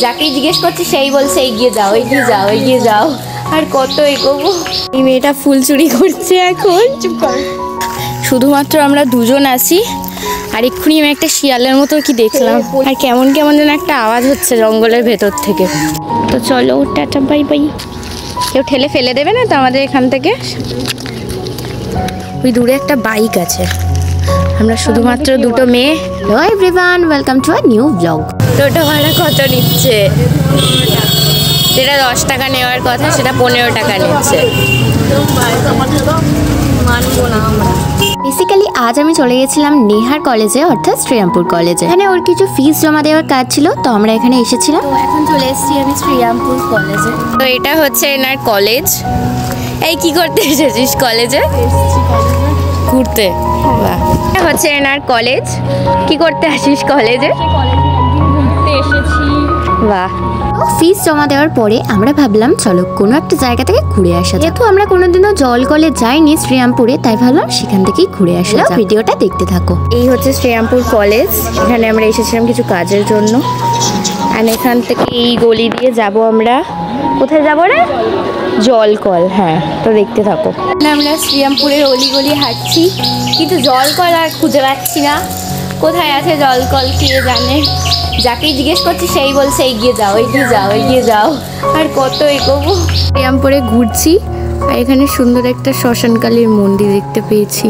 যাকে জিজ্ঞেস করছি সেই বলছে এগিয়ে যাও এগিয়ে যাও এগিয়ে যাও। আর কত এগোবো। এই মেয়েটা ফুল চুরি করছে এখন। চুপ কর। শুধুমাত্র আমরা দুজন আছি। আর এক্ষুনি আমি একটা শিয়ালের মতো কি দেখলাম। আর কেমন কেমন যেন একটা আওয়াজ হচ্ছে জঙ্গলের ভেতর থেকে। তো চলো টাটা বাই বাই। কেউ ঠেলে ফেলে দেবে না তো আমাদের এখান থেকে? ওই দূরে একটা বাইক আছে। আমরা শুধুমাত্র দুটো মেয়ে। Hello everyone, welcome to a new blog. Toto ভাড়া কত নিচ্ছে? যেটা 10 টাকা নেওয়ার কথা সেটা 15 টাকা নিচ্ছে। বেসিক্যালি আজ আমি চলে গেছিলাম নেহার কলেজে, অর্থাৎ শ্রীরামপুর কলেজে। এখানে ওর কিছু ফিস জমা দেওয়ার কাজ ছিল, তো আমরা এখানে এসেছিলাম। তো এখন চলে এসেছি আমি শ্রীরামপুর কলেজে। তো এটা হচ্ছে এনার কলেজ। এই কি করতে এসেছিস কলেজে? ঘুরতে। বাহ। এটা হচ্ছে এনার কলেজ। কি করতে আসিস কলেজে? ঘুরতে এসেছি। বাহ। ফিস জমা দেওয়ার পরে আমরা ভাবলাম চলো কোনো একটা জায়গা থেকে ঘুরে আসা। যেহেতু আমরা কোনোদিনও জল কলে যাইনি শ্রীরামপুরে, তাই ভাবলাম সেখান থেকেই ঘুরে আসা। ভিডিওটা দেখতে থাকো। এই হচ্ছে শ্রীরামপুর কলেজ। এখানে আমরা এসেছিলাম কিছু কাজের জন্য। আর এখান থেকে এই গলি দিয়ে যাব আমরা। কোথায় যাবো রে? জল কল। হ্যাঁ, তো দেখতে থাকো। আমরা শ্রীরামপুরের অলিগলি হাঁটছি, কিন্তু জল কল আর খুঁজে পাচ্ছি না। কোথায় আছে জল কল কে জানে। যাকেই জিজ্ঞেস করছি সেই বলছে এগিয়ে যাও এগিয়ে যাও এগিয়ে যাও। আর কত এগোবো। শ্রীরামপুরে ঘুরছি আর এখানে সুন্দর একটা শ্মশানকালীর মন্দির দেখতে পেয়েছি।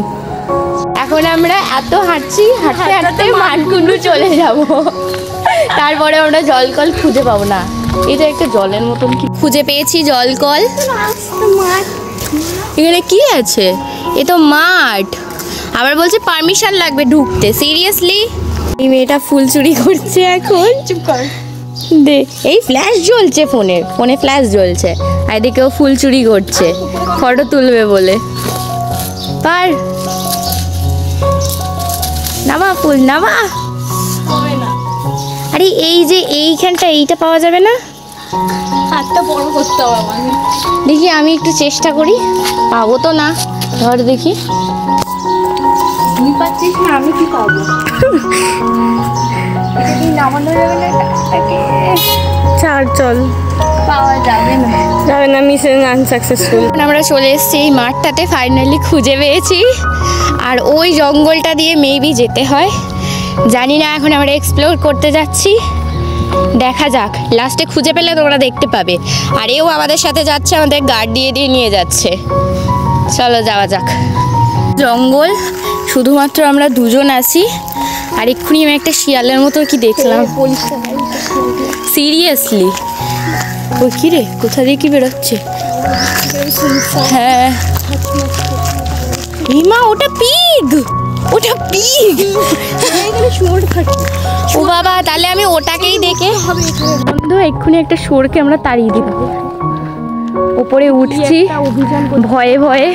এখন আমরা এত হাঁটছি, হাঁটতে হাঁটতে মানকুণ্ডু চলে যাব। তারপরে আমরা জল কল খুঁজে পাবো না। এটা একটা জলের মতন কি খুঁজে পেয়েছি জল কল। এখানে কি আছে? এ তো মাঠ। আবার বলছে পারমিশন লাগবে ঢুকতে। সিরিয়াসলি? এই মেয়েটা ফুল চুরি করছে এখন। চুপ কর। দে। এই ফ্ল্যাশ জ্বলছে ফোনে ফ্ল্যাশ জ্বলছে। আর এদিকেও ফুল চুরি করছে ফটো তুলবে বলে। পার নামা ফুল নামা। আরে এই যে এইখানটা এইটা পাওয়া যাবে না? হাতটা বড় করতে হবে। দেখি আমি একটু চেষ্টা করি। পাবো তো না? ধর দেখি। তুই পাচ্ছিস না, আমি কি পাবো? নামানো যাবে না। ছাড়, চল। পাওয়া যাবে না, যাবে না। Mission unsuccessful. আমরা চলে এসেছি এই মাঠটাতে। ফাইনালি খুঁজে পেয়েছি। আর ওই জঙ্গলটা দিয়ে মেবি যেতে হয়, জানি না। এখন আমরা এক্সপ্লোর করতে যাচ্ছি, দেখা যাক। লাস্টে খুঁজে পেলে তোমরা দেখতে পাবে। আর এও আমাদের সাথে যাচ্ছে, আমাদের গার্ড দিয়ে নিয়ে যাচ্ছে। চলো যাওয়া যাক। জঙ্গল, শুধুমাত্র আমরা দুজন আছি। আর এক্ষুনি আমি একটা শিয়ালের মতো কি দেখলাম। সিরিয়াসলি? ওই কি রে, কোথা দিয়ে কি বেরোচ্ছে? হ্যাঁ মা, ওটা পিগ। ওটা পিগ। ও বাবা, তাহলে আমি ওটাকেই দেখে বন্ধু এক্ষুনি একটা শুয়োরকে আমরা তাড়িয়ে দিব। ওপরে উঠছি ভয়ে ভয়ে।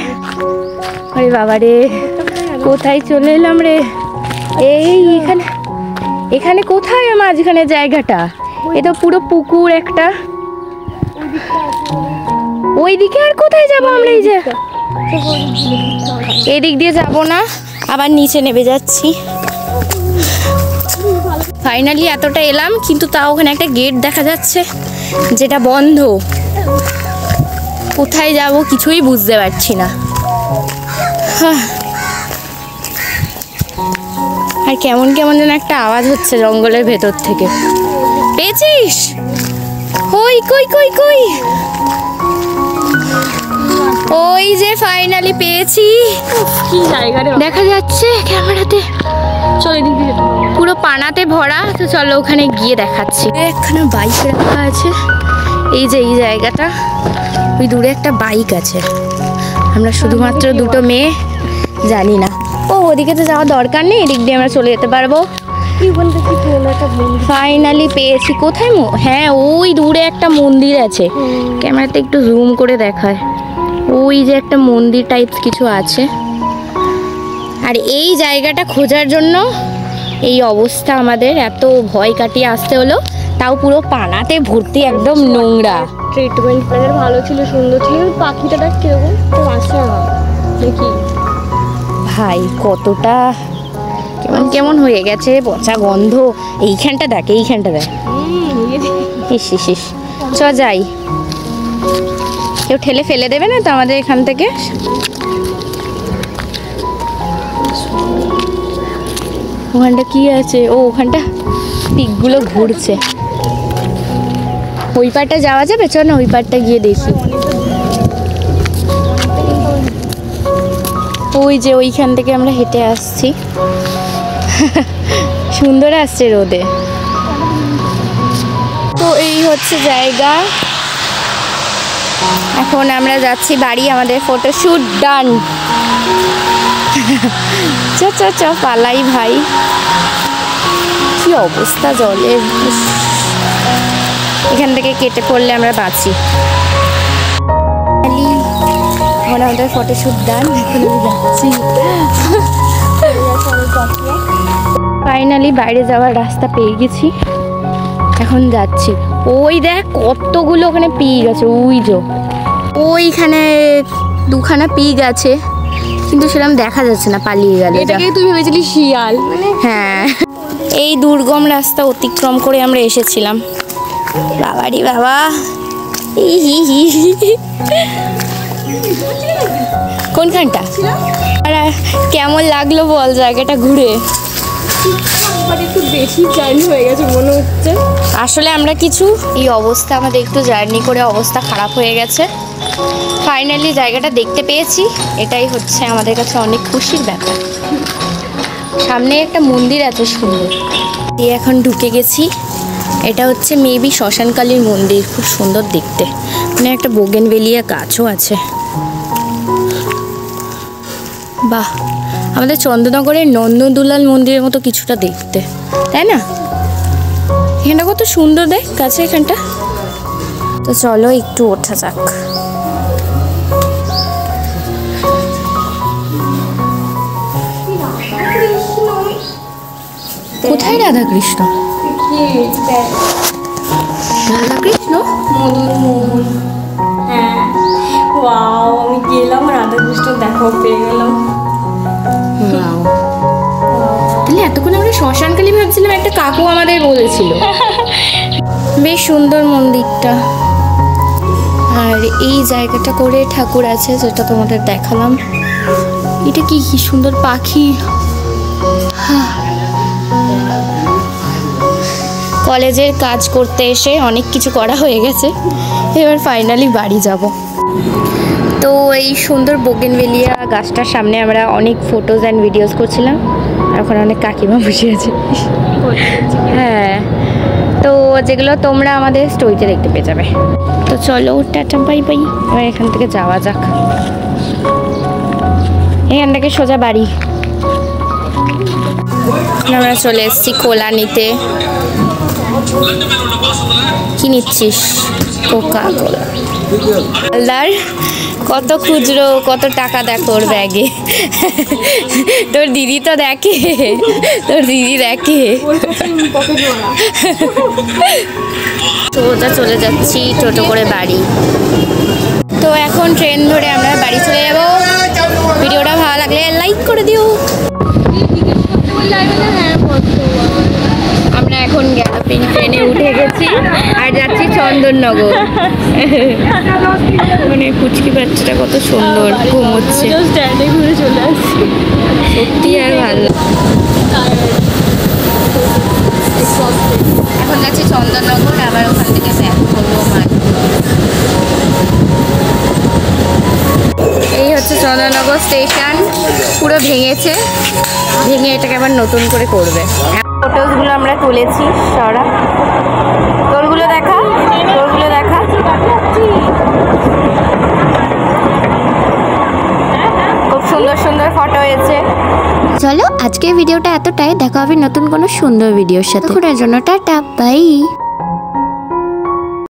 আরে বাবা রে, কোথায় চলে এলাম রে? এই এখানে কোথায় মাঝখানে জায়গাটা? এ তো পুরো পুকুর একটা। ওইদিকে আর কোথায় যাবো আমরা? এই যে এদিক দিয়ে যাবো না, আবার নিচে নেমে যাচ্ছি। ফাইনালি এতটা এলাম, কিন্তু তাও ওখানে একটা গেট দেখা যাচ্ছে যেটা বন্ধ। কোথায় যাব কিছুই বুঝতে পারছি না। আর কেমন কেমন যেন একটা আওয়াজ হচ্ছে জঙ্গলের ভেতর থেকে। পেয়েছিস? কই কই কই কই? ওই যে ফাইনালি পেয়েছি। কি জায়গা দেখা যাচ্ছে ক্যামেরাতে। চলে দিকে পুরো পানাতে ভরা। তো চলো ওখানে গিয়ে দেখাচ্ছি। এখানে বাইক রাখা আছে। এই যে এই জায়গাটা, ওই দূরে একটা বাইক আছে। আমরা শুধুমাত্র দুটো মেয়ে, জানি না। ও ওদিকে তো যাওয়ার দরকার নেই, এদিক দিয়ে আমরা চলে যেতে পারবো। ফাইনালি পেয়েছি। কোথায়? হ্যাঁ, ওই দূরে একটা মন্দির আছে। ক্যামেরাতে একটু জুম করে দেখায়। ওই যে একটা মন্দির টাইপস কিছু আছে। আর এই জায়গাটা খোঁজার জন্য এই অবস্থা আমাদের। এত ভয় কাটিয়ে আসতে হলো, তাও পুরো পানাতে ভর্তি, একদম নোংরা। ট্রিটমেন্ট প্ল্যানের ভালো ছিল, সুন্দর ছিল। পাখিটা দেখ কিরকম আসে দেখি। ভাই কতটা কেমন কেমন হয়ে গেছে, পচা গন্ধ। এইখানটা দেখ, এইখানটা দেখ। ইস ইস ইস, চ যাই। কেউ ঠেলে ফেলে দেবে না তো আমাদের এখান থেকে? ওখানটা কি আছে? ও ওখানটা পিকগুলো ঘুরছে। ওই পারটা যাওয়া যাবে? চল না ওই পারটা গিয়ে দেখি। ওই যে ওইখান থেকে আমরা হেঁটে আসছি। সুন্দর আসছে রোদে। তো এই হচ্ছে জায়গা। এখন আমরা যাচ্ছি বাড়ি, আমাদের ফটোশুট ডান। চ চ চ পালাই ভাই। কি অবস্থা জলের, এখান থেকে কেটে পড়লে আমরা বাঁচি। এখন আমাদের ফটোশুট ডান, এখন আমি যাচ্ছি। ফাইনালি বাইরে যাওয়ার রাস্তা পেয়ে গেছি, এখন যাচ্ছি। ওই দেখ কতগুলো ওখানে পিগ আছে, ওই যে ওইখানে দুখানা পিগ আছে, কিন্তু সেরকম দেখা যাচ্ছে না, পালিয়ে গেল। এটাকেই তুই ভেবেছিলি শিয়াল? হ্যাঁ, এই দুর্গম রাস্তা অতিক্রম করে আমরা এসেছিলাম। বাবারি বাবা, কোনখানটা? আর কেমন লাগলো বল জায়গাটা ঘুরে? একটু বেশি জার্নি হয়ে গেছে মনে হচ্ছে। আসলে আমরা কিছু এই অবস্থা, আমাদের একটু জার্নি করে অবস্থা খারাপ হয়ে গেছে। ফাইনালি জায়গাটা দেখতে পেয়েছি, এটাই হচ্ছে আমাদের কাছে অনেক খুশির ব্যাপার। সামনে একটা মন্দির আছে সুন্দর, দিয়ে এখন ঢুকে গেছি। এটা হচ্ছে মেবি শ্মশানকালীর মন্দির, খুব সুন্দর দেখতে। মানে একটা বোগেনভেলিয়া গাছও আছে। বাহ, আমাদের চন্দ্রনগরের নন্দদুলাল মন্দিরের মতো কিছুটা দেখতে, তাই না? এখানটা কত সুন্দর দেখ কাছে এখানটা। তো চলো একটু ওঠা যাক। কোথায় রাধাকৃষ্ণ? রাধাকৃষ্ণ মদন মোহন। হ্যাঁ, ওয়াও, আমি গেলাম রাধাকৃষ্ণ দেখা পেয়ে গেলাম। তাহলে এতক্ষণ আমরা শ্মশানকালী ভাবছিলাম, একটা কাকু আমাদের বলেছিল। বেশ সুন্দর মন্দিরটা। আর এই জায়গাটা করে ঠাকুর আছে, যেটা তোমাদের দেখালাম। এটা কি কি সুন্দর পাখি। কলেজের কাজ করতে এসে অনেক কিছু করা হয়ে গেছে, এবার ফাইনালি বাড়ি যাব। তো এই সুন্দর বোগেনভেলিয়া গাছটার সামনে আমরা অনেক ফটোজ অ্যান্ড ভিডিওস করছিলাম, আর ওখানে অনেক কাকিমা বসে আছে। হ্যাঁ, তো যেগুলো তোমরা আমাদের স্টোরিতে দেখতে পেয়ে যাবে। তো চলো টাটা বাই বাই, এবার এখান থেকে যাওয়া যাক। এখান থেকে সোজা বাড়ি। আমরা চলে এসেছি কোলা নিতে। কি নিচ্ছিস? কোকা কোলা। হালদার কত খুচরো, কত টাকা দেখো ওর ব্যাগে। তোর দিদি তো দেখে, তোর দিদি দেখে। সোজা চলে যাচ্ছি টোটো করে বাড়ি। তো এখন ট্রেন ধরে আমরা বাড়ি চলে যাব। ভিডিওটা ভালো লাগলে লাইক করে দিও। আমরা এখন গ্যালাপিং ট্রেনে উঠে গেছি আর যাচ্ছি চন্দননগর। মানে পুচকি বাচ্চাটা কত সুন্দর ঘুমোচ্ছে, স্ট্যান্ডে ঘুরে চলে আসছি। সত্যি আর ভালো। এখন যাচ্ছি চন্দননগর, আবার ওখান থেকে ব্যাক করবো মানে। এই হচ্ছে চন্দননগর স্টেশন, পুরো ভেঙেছে, ভেঙে এটাকে আবার নতুন করে করবে। ফটোসগুলো আমরা তুলেছি, সরা তোরগুলো দেখা, তোরগুলো দেখা। খুব সুন্দর সুন্দর ফটো হয়েছে। চলো আজকের ভিডিওটা এতটাই, দেখা হবে নতুন কোনো সুন্দর ভিডিওর সাথে। তখনের জন্য টাটা বাই।